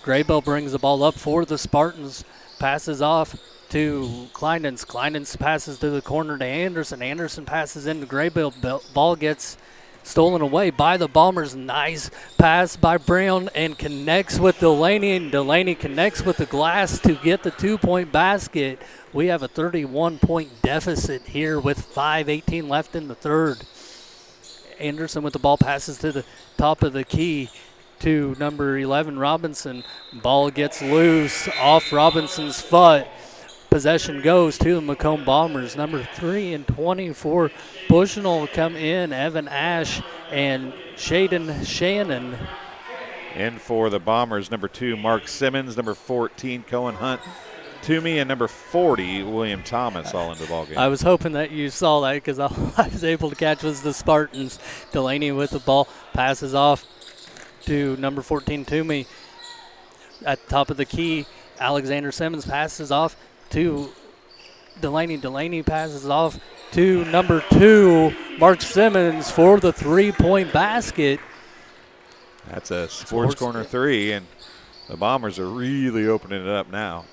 Graybill brings the ball up for the Spartans. Passes off to Kleinens. Kleinens passes to the corner to Anderson. Anderson passes into Graybill. Ball gets stolen away by the Bombers. Nice pass by Brown and connects with Delaney, and Delaney connects with the glass to get the 2-point basket. We have a 31-point deficit here with 5:18 left in the third. Anderson with the ball passes to the top of the key to number 11, Robinson. Ball gets loose off Robinson's foot. Possession goes to the Macomb Bombers. Number 3 and 24, Bushnell come in. Evan Ash and Shaden Shannon. In for the Bombers, number 2, Mark Simmons, number 14, Cohen Hunt Toomey, and number 40, William Thomas, all in the ballgame. I was hoping that you saw that because all I was able to catch was the Spartans. Delaney with the ball, passes off to number 14, Toomey. At the top of the key, Alexander Simmons passes off to Delaney. Delaney passes off to number 2, Mark Simmons, for the 3-point basket. That's a sports corner 3, and the Bombers are really opening it up now.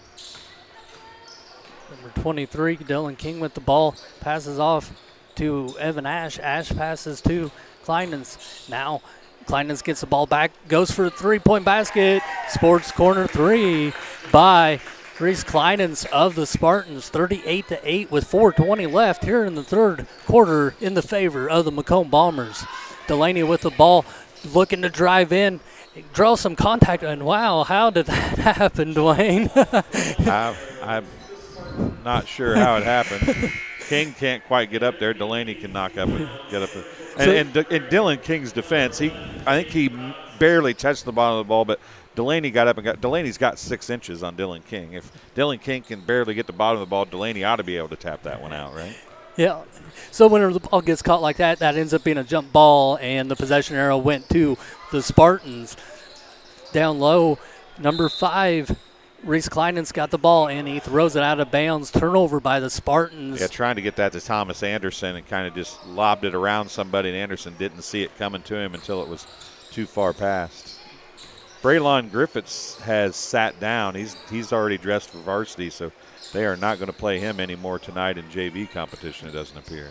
Number 23, Dylan King with the ball, passes off to Evan Ash. Ash passes to Kleinens. Now Kleinens gets the ball back, goes for a 3-point basket. Sports corner 3 by Reese Kleinens of the Spartans. 38-8 with 4:20 left here in the third quarter in the favor of the Macomb Bombers. Delaney with the ball, looking to drive in, draw some contact, and wow, how did that happen, Dwayne? I'm not sure how it happened. King can't quite get up there. Delaney can knock up and get up there. And in Dylan King's defense, I think he barely touched the bottom of the ball, but Delaney got up and Delaney's got 6 inches on Dylan King. If Dylan King can barely get the bottom of the ball, Delaney ought to be able to tap that one out, right? Yeah. So whenever the ball gets caught like that, that ends up being a jump ball, and the possession arrow went to the Spartans. Down low, number 5, Reese Kleinens got the ball, and he throws it out of bounds. Turnover by the Spartans. Yeah, trying to get that to Thomas Anderson and kind of just lobbed it around somebody, and Anderson didn't see it coming to him until it was too far past. Braylon Griffiths has sat down. He's already dressed for varsity, so they are not going to play him anymore tonight in JV competition, it doesn't appear.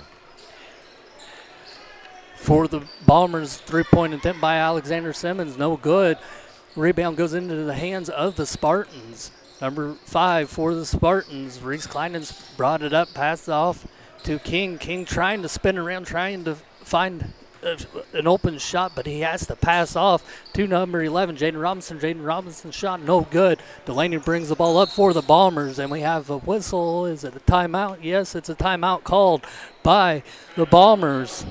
For the Bombers, 3-point attempt by Alexander Simmons, no good. Rebound goes into the hands of the Spartans. Number 5 for the Spartans, Reese Kleinens brought it up, passed off to King. King trying to spin around, trying to find an open shot, but he has to pass off to number 11, Jaden Robinson. Jaden Robinson's shot no good. Delaney brings the ball up for the Bombers, and we have a whistle. Is it a timeout? Yes, it's a timeout called by the Bombers.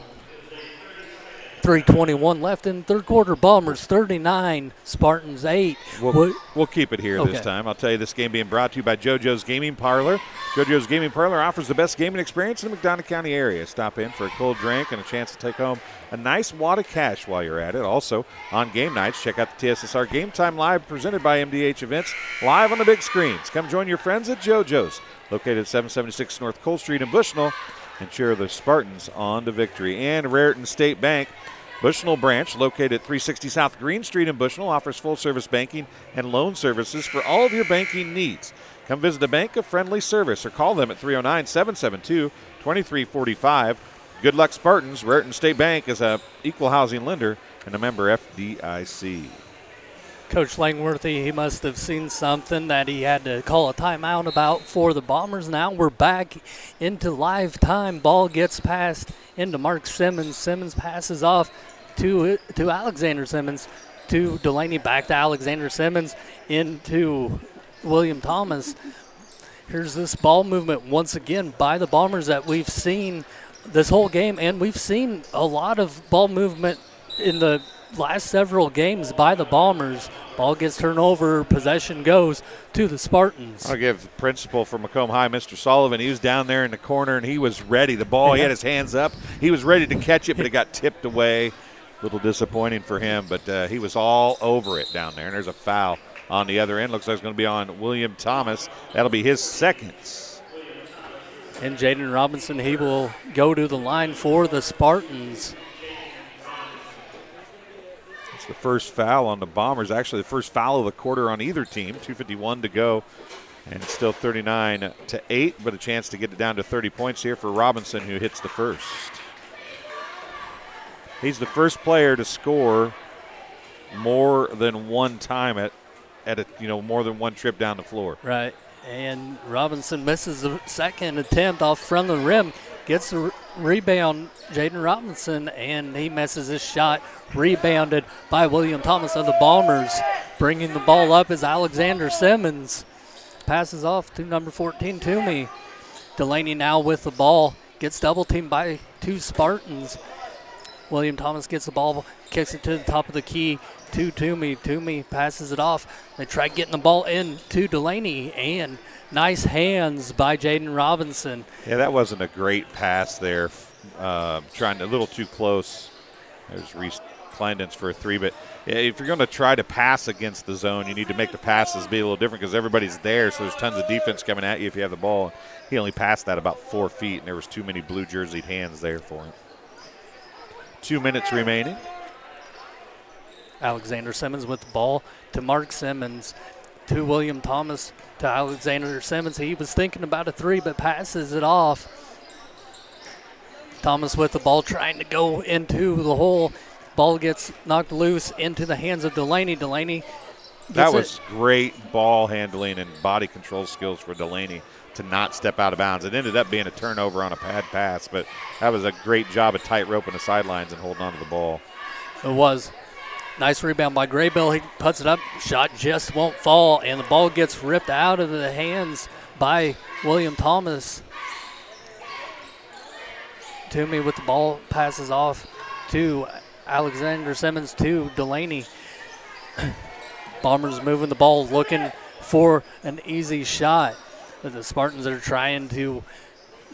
3:21 left in the third quarter. Bombers 39, Spartans 8. We'll keep it here this time. I'll tell you, this game being brought to you by JoJo's Gaming Parlor. JoJo's Gaming Parlor offers the best gaming experience in the McDonough County area. Stop in for a cold drink and a chance to take home a nice wad of cash while you're at it. Also, on game nights, check out the TSSR Game Time Live presented by MDH Events, live on the big screens. Come join your friends at JoJo's, located at 776 North Cole Street in Bushnell, and cheer the Spartans on to victory. And Raritan State Bank, Bushnell branch, located at 360 South Green Street in Bushnell, offers full-service banking and loan services for all of your banking needs. Come visit the bank of friendly service or call them at 309-772-2345. Good luck, Spartans. Raritan State Bank is a equal housing lender and a member FDIC. Coach Langworthy, he must have seen something that he had to call a timeout about for the Bombers. Now we're back into live time. Ball gets passed into Mark Simmons. Simmons passes off to Alexander Simmons, to Delaney, back to Alexander Simmons, into William Thomas. Here's this ball movement once again by the Bombers that we've seen this whole game, and we've seen a lot of ball movement in the last several games by the Bombers. Ball gets turned over, possession goes to the Spartans. I'll give the principal for Macomb High, Mr. Sullivan. He was down there in the corner, and he was ready. The ball, he had his hands up. He was ready to catch it, but it got tipped away. A little disappointing for him, but he was all over it down there. And there's a foul on the other end. Looks like it's going to be on William Thomas. That'll be his second. And Jaden Robinson, he will go to the line for the Spartans. It's the first foul on the Bombers. Actually, the first foul of the quarter on either team. 2:51 to go, and it's still 39-8, but a chance to get it down to 30 points here for Robinson, who hits the first. He's the first player to score more than one time at more than one trip down the floor. Right, and Robinson misses the second attempt off front of the rim. Gets the rebound, Jaden Robinson, and he misses his shot. Rebounded by William Thomas of the Bombers. Bringing the ball up is Alexander Simmons. Passes off to number 14, Toomey. Delaney now with the ball. Gets double teamed by two Spartans. William Thomas gets the ball, kicks it to the top of the key to Toomey. Toomey passes it off. They try getting the ball in to Delaney, and nice hands by Jaden Robinson. Yeah, that wasn't a great pass there. Trying a little too close. There's Reese Kleinden's for a three, but if you're going to try to pass against the zone, you need to make the passes be a little different because everybody's there, so there's tons of defense coming at you if you have the ball. He only passed that about 4 feet, and there was too many blue jerseyed hands there for him. 2 minutes remaining. Alexander Simmons with the ball to Mark Simmons, to William Thomas, to Alexander Simmons. He was thinking about a three, but passes it off. Thomas with the ball, trying to go into the hole. Ball gets knocked loose into the hands of Delaney. Delaney. That was great ball handling and body control skills for Delaney to not step out of bounds. It ended up being a turnover on a pad pass, but that was a great job of tight roping the sidelines and holding on to the ball. It was. Nice rebound by Graybill. He puts it up. Shot just won't fall, and the ball gets ripped out of the hands by William Thomas. Toomey with the ball, passes off to Alexander Simmons, to Delaney. Bombers moving the ball, looking for an easy shot. But the Spartans are trying to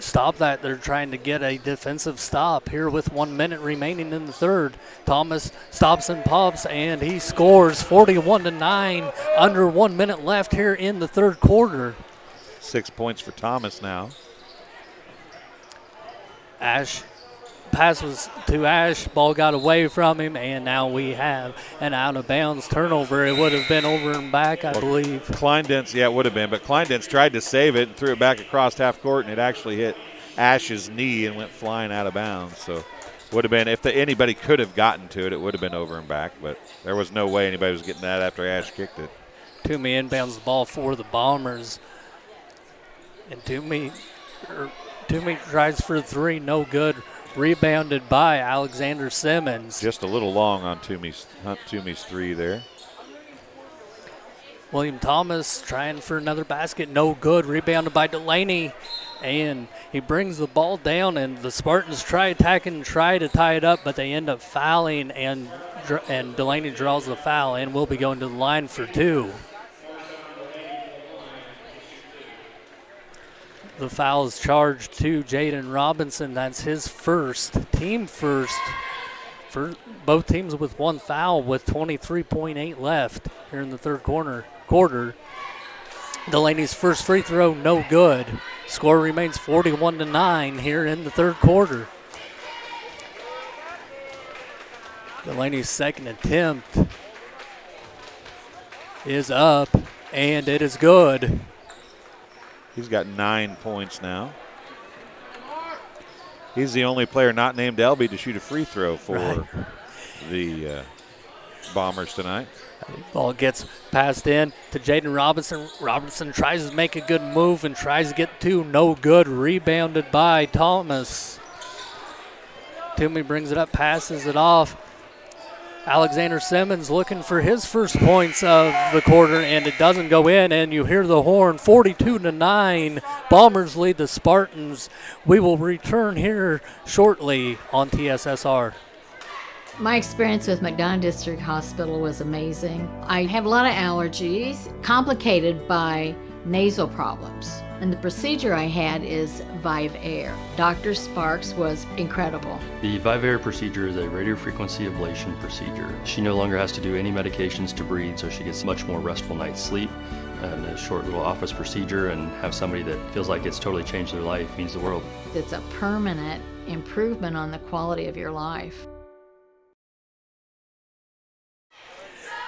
stop that. They're trying to get a defensive stop here with 1 minute remaining in the third. Thomas stops and pops, and he scores 41-9. Under 1 minute left here in the third quarter. 6 points for Thomas now. Ash, pass was to Ash, ball got away from him, and now we have an out-of-bounds turnover. It would have been over and back, I believe. Kleinden's, yeah, it would have been, but Kleinden's tried to save it and threw it back across half court, and it actually hit Ash's knee and went flying out of bounds. So would have been, if anybody could have gotten to it, it would have been over and back, but there was no way anybody was getting that after Ash kicked it. Toomey inbounds the ball for the Bombers, and Toomey tries for three, no good. Rebounded by Alexander Simmons. Just a little long on Toomey's three there. William Thomas trying for another basket, no good. Rebounded by Delaney, and he brings the ball down, and the Spartans try attacking, try to tie it up, but they end up fouling, and Delaney draws the foul and will be going to the line for two. The foul is charged to Jaden Robinson. That's his first, team first, for both teams with one foul with 23.8 left here in the third quarter. Delaney's first free throw, no good. Score remains 41-9 here in the third quarter. Delaney's second attempt is up, and it is good. He's got 9 points now. He's the only player not named Elby to shoot a free throw for the Bombers tonight. Ball gets passed in to Jaden Robinson. Robinson tries to make a good move and tries to get two. No good. Rebounded by Thomas. Toomey brings it up, passes it off. Alexander Simmons looking for his first points of the quarter, and it doesn't go in, and you hear the horn. 42-9. Bombers lead the Spartans. We will return here shortly on TSSR. My experience with McDonough District Hospital was amazing. I have a lot of allergies, complicated by nasal problems. And the procedure I had is Vive Air. Dr. Sparks was incredible. The Vive Air procedure is a radiofrequency ablation procedure. She no longer has to do any medications to breathe, so she gets much more restful night's sleep. And a short little office procedure, and have somebody that feels like it's totally changed their life means the world. It's a permanent improvement on the quality of your life.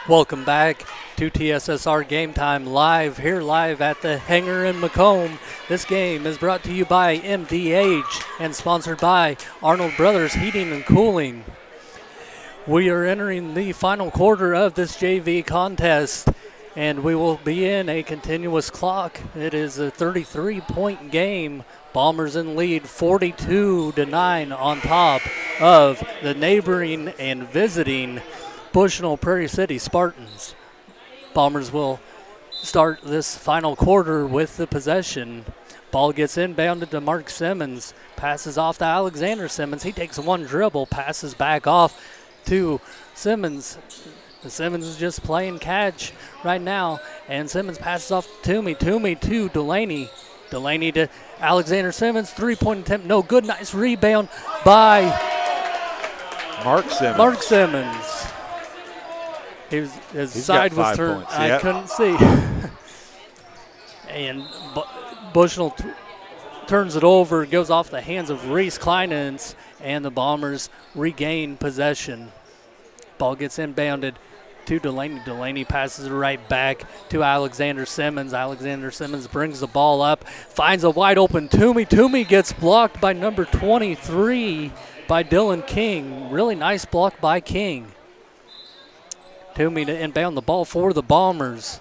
Welcome back to TSSR Game Time live at the Hangar in Macomb. This game is brought to you by MDH and sponsored by Arnold Brothers Heating and Cooling. We are entering the final quarter of this JV contest, and we will be in a continuous clock. It is a 33-point game. Bombers in lead 42-9 on top of the neighboring and visiting Bushnell-Prairie City Spartans. Bombers will start this final quarter with the possession. Ball gets inbounded to Mark Simmons. Passes off to Alexander Simmons. He takes one dribble, passes back off to Simmons. Simmons is just playing catch right now, and Simmons passes off to Toomey. Toomey to Delaney. Delaney to Alexander Simmons. Three-point attempt, no good. Nice rebound by Mark Simmons. His side was turned. Points. Yep. I couldn't see. And Bushnell turns it over, goes off the hands of Reese Kleinens, and the Bombers regain possession. Ball gets inbounded to Delaney. Delaney passes it right back to Alexander Simmons. Alexander Simmons brings the ball up, finds a wide open Toomey. Toomey gets blocked by number 23 by Dylan King. Really nice block by King. Toomey to inbound the ball for the Bombers.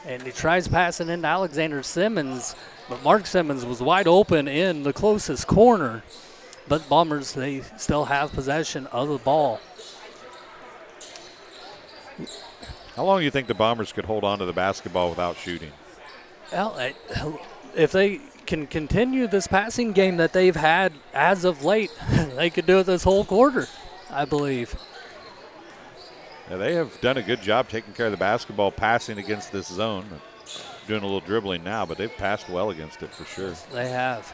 And he tries passing into Alexander Simmons, but Mark Simmons was wide open in the closest corner. But Bombers, they still have possession of the ball. How long do you think the Bombers could hold on to the basketball without shooting? Well, if they can continue this passing game that they've had as of late, they could do it this whole quarter, I believe. Yeah, they have done a good job taking care of the basketball, passing against this zone. Doing a little dribbling now, but they've passed well against it for sure. Yes, they have.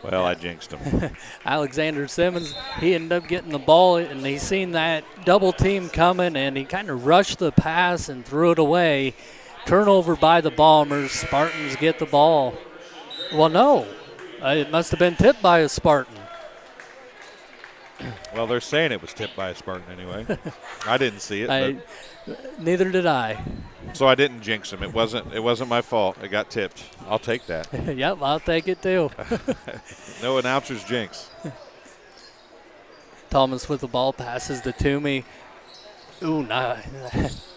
Well, I jinxed him. Alexander Simmons, he ended up getting the ball, and he seen that double team coming, and he kind of rushed the pass and threw it away. Turnover by the Bombers. Spartans get the ball. Well, no. It must have been tipped by a Spartan. Well, they're saying it was tipped by a Spartan anyway. I didn't see it. Neither did I. So I didn't jinx him. It wasn't my fault. It got tipped. I'll take that. Yep, I'll take it too. No announcer's jinx. Thomas with the ball, passes to Toomey. Ooh, nah.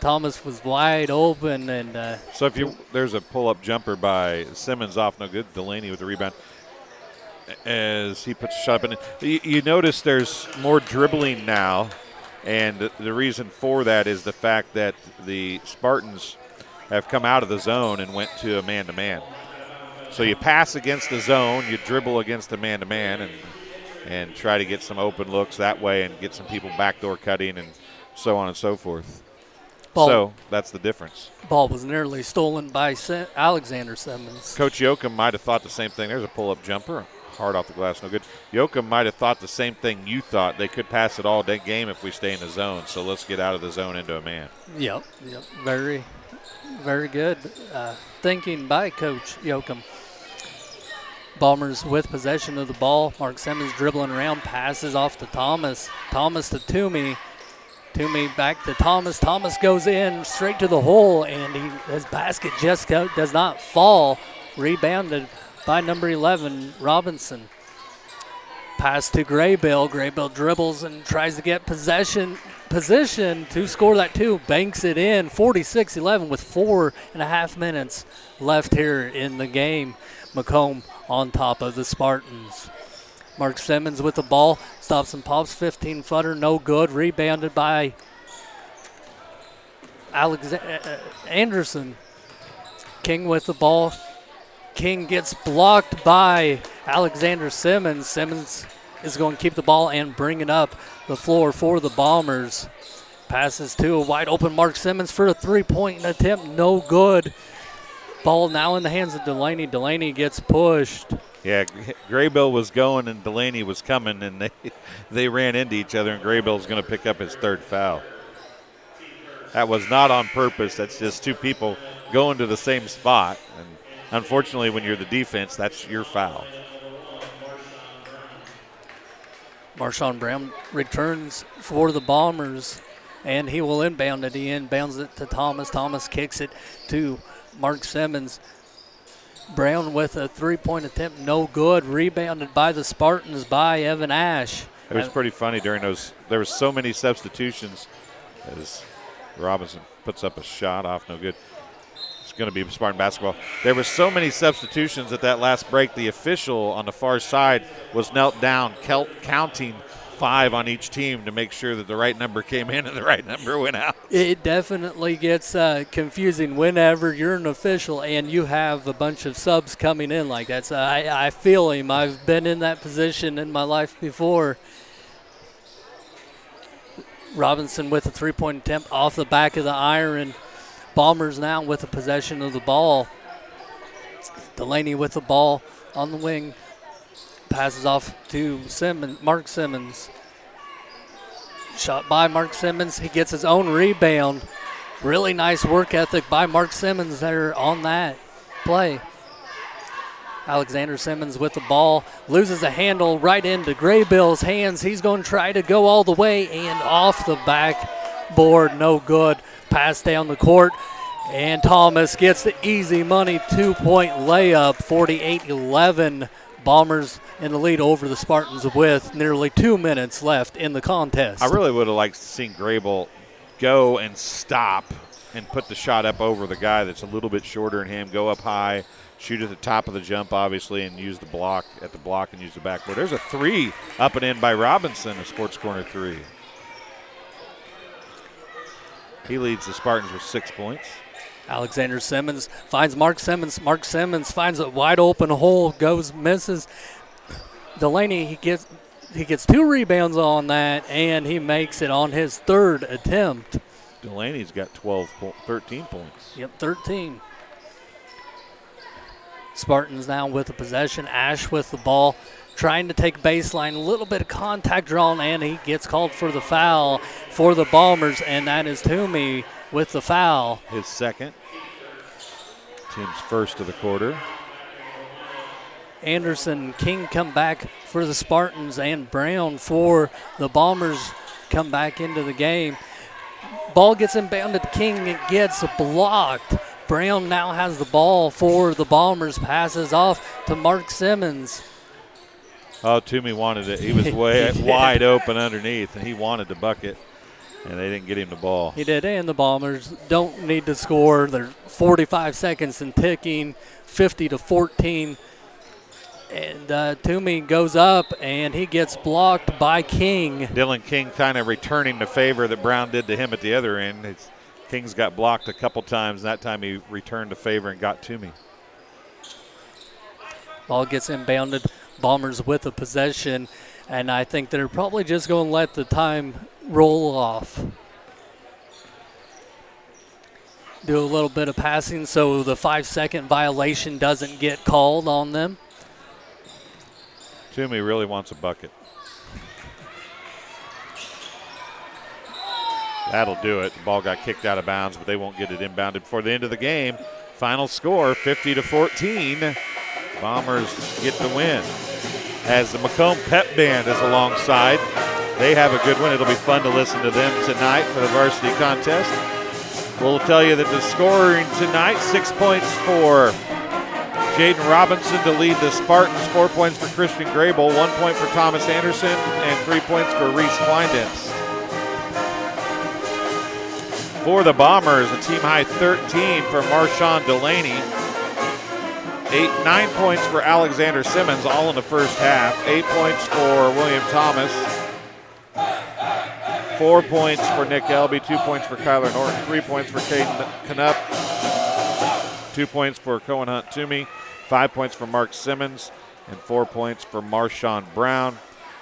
Thomas was wide open, and so there's a pull-up jumper by Simmons off no good. Delaney with the rebound as he puts a shot in. You notice there's more dribbling now, and the reason for that is the fact that the Spartans have come out of the zone and went to a man-to-man. So you pass against the zone, you dribble against the man-to-man, and try to get some open looks that way and get some people backdoor cutting and so on and so forth. So that's the difference. Ball was nearly stolen by Alexander Simmons. Coach Yoakum might have thought the same thing. There's a pull-up jumper. Hard off the glass, no good. Yoakum might have thought the same thing you thought. They could pass it all day game if we stay in the zone, so let's get out of the zone into a man. Yep. Very, very good thinking by Coach Yoakum. Bombers with possession of the ball. Mark Simmons dribbling around, passes off to Thomas. Thomas to Toomey. Toomey back to Thomas. Thomas goes in straight to the hole, and his basket just does not fall. Rebounded by number 11, Robinson. Pass to Graybill. Graybill dribbles and tries to get position to score that two. Banks it in, 46-11 with 4.5 minutes left here in the game. Macomb on top of the Spartans. Mark Simmons with the ball, stops and pops, 15-footer, no good. Rebounded by Anderson. King with the ball. King gets blocked by Alexander Simmons. Simmons is going to keep the ball and bring it up the floor for the Bombers. Passes to a wide open Mark Simmons for a three-point attempt, no good. Ball now in the hands of Delaney. Delaney gets pushed. Yeah, Graybill was going and Delaney was coming, and they ran into each other, and Graybill's going to pick up his third foul. That was not on purpose. That's just two people going to the same spot. And unfortunately, when you're the defense, that's your foul. Marshawn Brown returns for the Bombers, and he will inbound it. He inbounds it to Thomas. Thomas kicks it to Mark Simmons. Brown with a three-point attempt, no good. Rebounded by the Spartans by Evan Ash. It was pretty funny during those. There were so many substitutions as Robinson puts up a shot off, no good. It's going to be Spartan basketball. There were so many substitutions at that last break. The official on the far side was knelt down, counting 5 on each team to make sure that the right number came in and the right number went out. It definitely gets confusing whenever you're an official and you have a bunch of subs coming in like that. So I feel him. I've been in that position in my life before. Robinson with a three-point attempt off the back of the iron. Bombers now with the possession of the ball. Delaney with the ball on the wing. Passes off to Mark Simmons. Shot by Mark Simmons. He gets his own rebound. Really nice work ethic by Mark Simmons there on that play. Alexander Simmons with the ball. Loses the handle right into Graybill's hands. He's going to try to go all the way and off the backboard. No good. Pass down the court. And Thomas gets the easy money 2-point layup. 48-11. Bombers in the lead over the Spartans with nearly 2 minutes left in the contest. I really would have liked to see Graybill go and stop and put the shot up over the guy that's a little bit shorter than him, go up high, shoot at the top of the jump, obviously, and use the block and use the backboard. There's a three up and in by Robinson, a Sports Corner 3. He leads the Spartans with 6 points. Alexander Simmons finds Mark Simmons. Mark Simmons finds a wide open hole, misses. Delaney, he gets 2 rebounds on that, and he makes it on his third attempt. Delaney's got 13 points. Yep, 13. Spartans now with the possession. Ash with the ball, trying to take baseline. A little bit of contact drawn, and he gets called for the foul for the Bombers, and that is Toomey with the foul. His second. Team's first of the quarter. Anderson, King come back for the Spartans, and Brown for the Bombers come back into the game. Ball gets inbounded to King. It gets blocked. Brown now has the ball for the Bombers. Passes off to Mark Simmons. Oh, Toomey wanted it. He was way wide open underneath, and he wanted the bucket, and they didn't get him the ball. He did, and the Bombers don't need to score. They're 45 seconds and ticking, 50-14. And Toomey goes up, and he gets blocked by King. Dylan King kind of returning the favor that Brown did to him at the other end. King's got blocked a couple times. That time he returned the favor and got Toomey. Ball gets inbounded. Bombers with the possession, and I think they're probably just going to let the time roll off. Do a little bit of passing so the 5-second violation doesn't get called on them. Toomey really wants a bucket. That'll do it. The ball got kicked out of bounds, but they won't get it inbounded before the end of the game. Final score, 50-14. Bombers get the win. As the Macomb Pep Band is alongside, they have a good one. It'll be fun to listen to them tonight for the varsity contest. We'll tell you that the scoring tonight, 6 points for Jaden Robinson to lead the Spartans, 4 points for Christian Grable, 1 point for Thomas Anderson, and 3 points for Reese Kleindenz. For the Bombers, a team-high 13 for Marshawn Delaney. 9 points for Alexander Simmons, all in the first half. 8 points for William Thomas. 4 points for Nick Elby, 2 points for Kyler Norton, 3 points for Caden Knupp, 2 points for Cohen Hunt Toomey, 5 points for Mark Simmons, and 4 points for Marshawn Brown.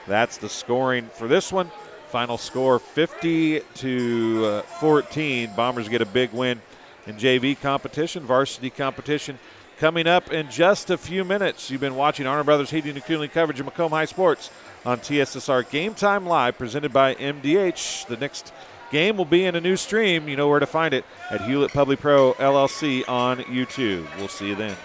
That's the scoring for this one. Final score 50-14. Bombers get a big win in JV competition, varsity competition. Coming up in just a few minutes, you've been watching Arnold Brothers Heating and Cooling coverage of Macomb High Sports on TSSR Game Time Live, presented by MDH. The next game will be in a new stream. You know where to find it at Hulett PubliPro LLC on YouTube. We'll see you then.